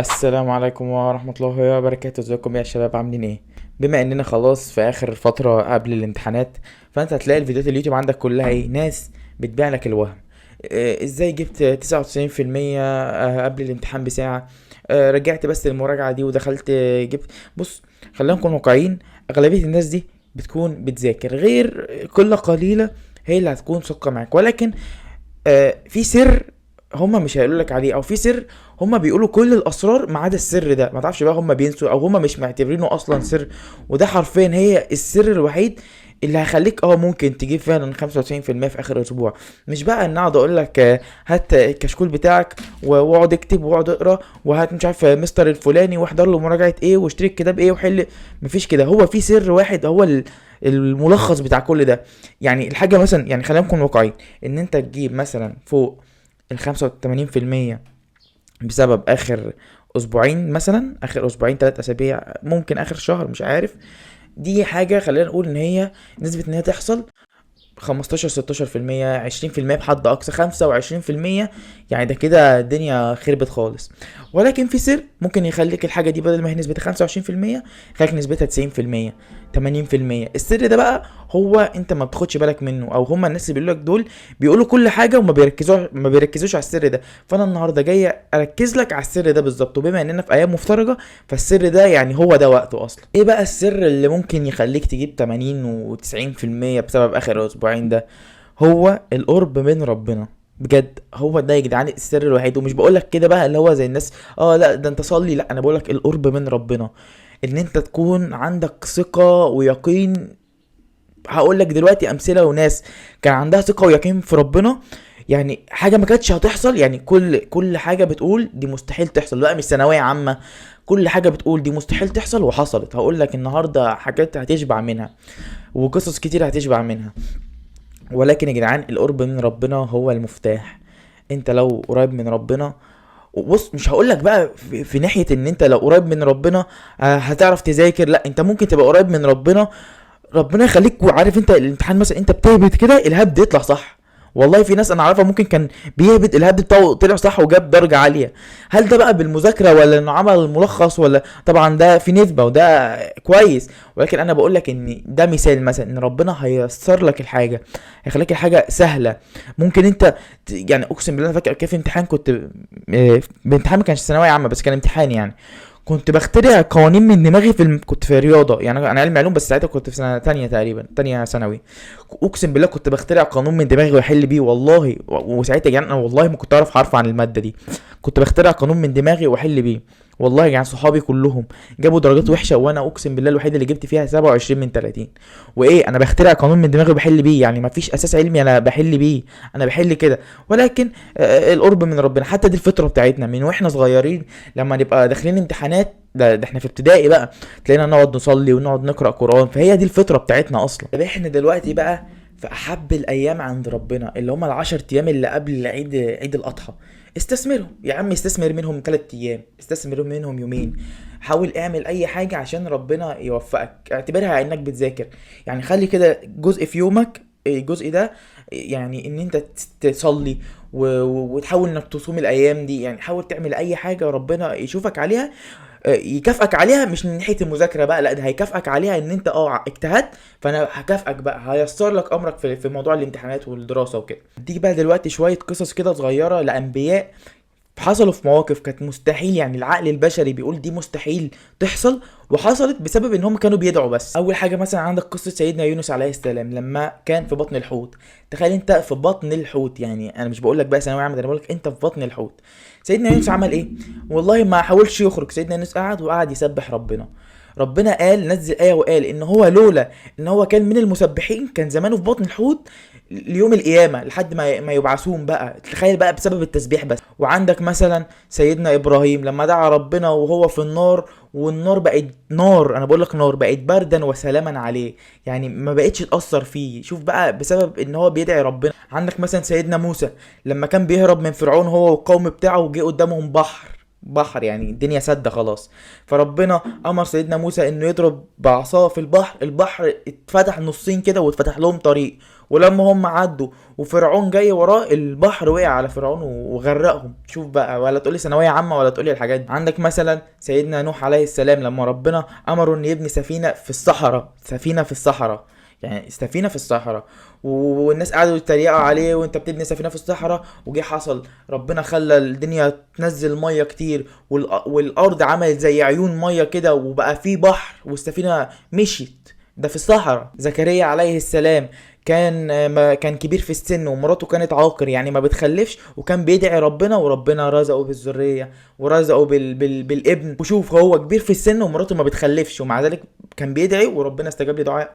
السلام عليكم ورحمة الله وبركاته. ازيكم يا شباب، عاملين ايه؟ بما اننا خلاص في اخر فترة قبل الامتحانات، فانت هتلاقي الفيديوهات اليوتيوب عندك كلها ايه؟ ناس بتبيع لك الوهم. ازاي جبت 99% قبل الامتحان بساعة؟ رجعت بس المراجعة دي ودخلت جبت. بص، خلينا نكون واقعيين. اغلبية الناس دي بتكون بتذاكر، غير قلة قليلة هي اللي هتكون صادقة معاك. ولكن في سر هما مش هيقولوا لك عليه، او في سر هما بيقولوا كل الاسرار ما عدا السر ده. ما تعرفش بقى هما بينسوا او هما مش معتبرينه اصلا سر. وده حرفيا هي السر الوحيد اللي هيخليك ممكن تجيب فعلا 95% في اخر اسبوع. مش بقى ان اقعد اقول لك هات الكشكول بتاعك واقعد اكتب واقعد اقرا، وهات مش عارف مستر الفلاني واحضر له مراجعه ايه واشتري الكتاب ايه وحل. مفيش كده. هو في سر واحد هو الملخص بتاع كل ده. يعني الحاجه مثلا، يعني خلينا نكون واقعيين، ان انت تجيب مثلا فوق ال85% بسبب اخر اسبوعين، مثلا اخر اسبوعين 3 اسابيع، ممكن اخر شهر، مش عارف. دي حاجة خلينا نقول ان هي نسبة ان هي تحصل 15 16%، 20% بحد اقصى 25%. يعني ده كده الدنيا خربت خالص. ولكن في سر ممكن يخليك الحاجه دي بدل ما هي نسبتها 25% يخليك نسبتها 90%، 80%. السر ده بقى هو انت ما بتاخدش بالك منه، او هما الناس اللي بيقولوا لك دول بيقولوا كل حاجه وما بيركزوش على السر ده. فانا النهارده جاي اركز لك على السر ده بالظبط. وبما اننا في ايام مفترجه، فالسر ده يعني هو ده وقته اصلا. ايه بقى السر اللي ممكن يخليك تجيب 80 و90% بسبب اخر اسبوعين ده؟ هو القرب من ربنا. بجد هو ده يا جدعان السر الوحيد. ومش بقولك كده بقى اللي هو زي الناس لا ده انت صلي، لا انا بقولك القرب من ربنا. ان انت تكون عندك ثقة ويقين. هقول لك دلوقتي امثله وناس كان عندها ثقه ويقين في ربنا، يعني حاجه ما كانتش هتحصل. يعني كل حاجه بتقول دي مستحيل تحصل، لا مش ثانويه عامه، كل حاجه بتقول دي مستحيل تحصل وحصلت. هقول لك النهارده حاجات هتشبع منها وقصص كتير هتشبع منها. ولكن يا جدعان القرب من ربنا هو المفتاح. انت لو قريب من ربنا، بص مش هقولك بقى في ناحية ان انت لو قريب من ربنا هتعرف تذاكر، لا انت ممكن تبقى قريب من ربنا، ربنا يخليك. وعارف انت الامتحان مثلا انت بتهبط كده الهبد يطلع صح. والله في ناس انا اعرفها ممكن كان بيهبط الهبد بتاعه طلع صح وجاب درجة عالية. هل ده بقى بالمذاكرة ولا انه عمل ملخص؟ ولا طبعا ده في نسبة وده كويس. ولكن انا بقول لك ان ده مثال مثلا ان ربنا هييسر لك الحاجة، هيخليك الحاجة سهلة. ممكن انت يعني اقسم بالله انا فاكر كيف امتحان كنت بامتحان ما كانش ثانوية عامة بس كان امتحان يعني. كنت بخترع قوانين من دماغي كنت في رياضه، يعني انا علم علوم بس ساعتها كنت في سنه تانية تقريبا، تانية ثانوي. اقسم بالله كنت بخترع قانون من دماغي واحل بيه والله. وساعتها يعني انا والله ما كنت اعرف حرف عن الماده دي. كنت بخترع قانون من دماغي واحل بيه. والله يعني صحابي كلهم جابوا درجات وحشه، وانا اقسم بالله الوحيد اللي جبت فيها 27 من 30. وايه، انا بخترع قانون من دماغي وبحل بيه، يعني ما فيش اساس علمي انا بحل بيه، انا بحل كده. ولكن القرب من ربنا، حتى دي الفطره بتاعتنا من واحنا صغيرين. لما نبقى داخلين امتحانات، ده احنا في ابتدائي بقى تلاقينا نقعد نصلي ونقعد نقرا قران، فهي دي الفطره بتاعتنا اصلا. طب احنا دلوقتي بقى في احب الايام عند ربنا، اللي هم ال10 ايام اللي قبل العيد، عيد الاضحى. استثمرهم يا عم، استثمر منهم 3 ايام، استثمر منهم يومين. حاول اعمل اي حاجه عشان ربنا يوفقك، اعتبرها انك بتذاكر. يعني خلي كده جزء في يومك، الجزء ده يعني ان انت تصلي وتحاول انك تصوم الايام دي. يعني حاول تعمل اي حاجه ربنا يشوفك عليها، يكافئك عليها. مش من ناحيه المذاكره بقى، لا ده هيكافئك عليها ان انت اجتهدت. فانا هكافئك بقى، هيسر لك امرك في موضوع الامتحانات والدراسه وكده. اديك بقى دلوقتي شويه قصص كده صغيره لانبياء حصلوا في مواقف كانت مستحيل، يعني العقل البشري بيقول دي مستحيل تحصل، وحصلت بسبب ان هم كانوا بيدعوا بس. اول حاجه مثلا عندك قصه سيدنا يونس عليه السلام لما كان في بطن الحوت. تخيل انت في بطن الحوت، يعني انا مش بقول لك بقى ثانويه عامه، انا بقول لك انت في بطن الحوت. سيدنا يونس عمل ايه؟ والله ما حاولش يخرج. سيدنا يونس قعد يسبح ربنا. ربنا قال، نزل آية وقال إن هو لولا إن هو كان من المسبحين كان زمانه في بطن الحوت ليوم القيامة، لحد ما يبعثون بقى. تخيل بقى بسبب التسبيح بس. وعندك مثلا سيدنا إبراهيم لما دعا ربنا وهو في النار، والنار بقت نار، أنا بقول لك نار بقت بردا وسلاما عليه، يعني ما بقتش تأثر فيه. شوف بقى بسبب إن هو بيدعي ربنا. عندك مثلا سيدنا موسى لما كان بيهرب من فرعون هو والقوم بتاعه وجه قدامهم بحر، بحر، يعني الدنيا سد خلاص. فربنا امر سيدنا موسى انه يضرب بعصاه في البحر، البحر اتفتح نصين كده واتفتح لهم طريق. ولما هم عدوا وفرعون جاي وراه، البحر وقع على فرعون وغرقهم. شوف بقى، ولا تقولي ثانويه عامه ولا تقولي الحاجات دي. عندك مثلا سيدنا نوح عليه السلام، لما ربنا امره ان يبني سفينه في الصحراء، سفينه في الصحراء، يعني سفينه في الصحراء، والناس قعدوا يتريقوا عليه وانت بتبني سفينه في الصحراء. وجه حصل ربنا خلى الدنيا تنزل ميه كتير، والارض عملت زي عيون ميه كده، وبقى في بحر والسفينه مشيت. ده في الصحراء. زكريا عليه السلام كان ما كان كبير في السن، ومراته كانت عاقر يعني ما بتخلفش، وكان بيدعي ربنا وربنا رزقه بالذريه ورزقه بالابن. وشوف هو كبير في السن ومراته ما بتخلفش، ومع ذلك كان بيدعي وربنا استجاب لدعائه.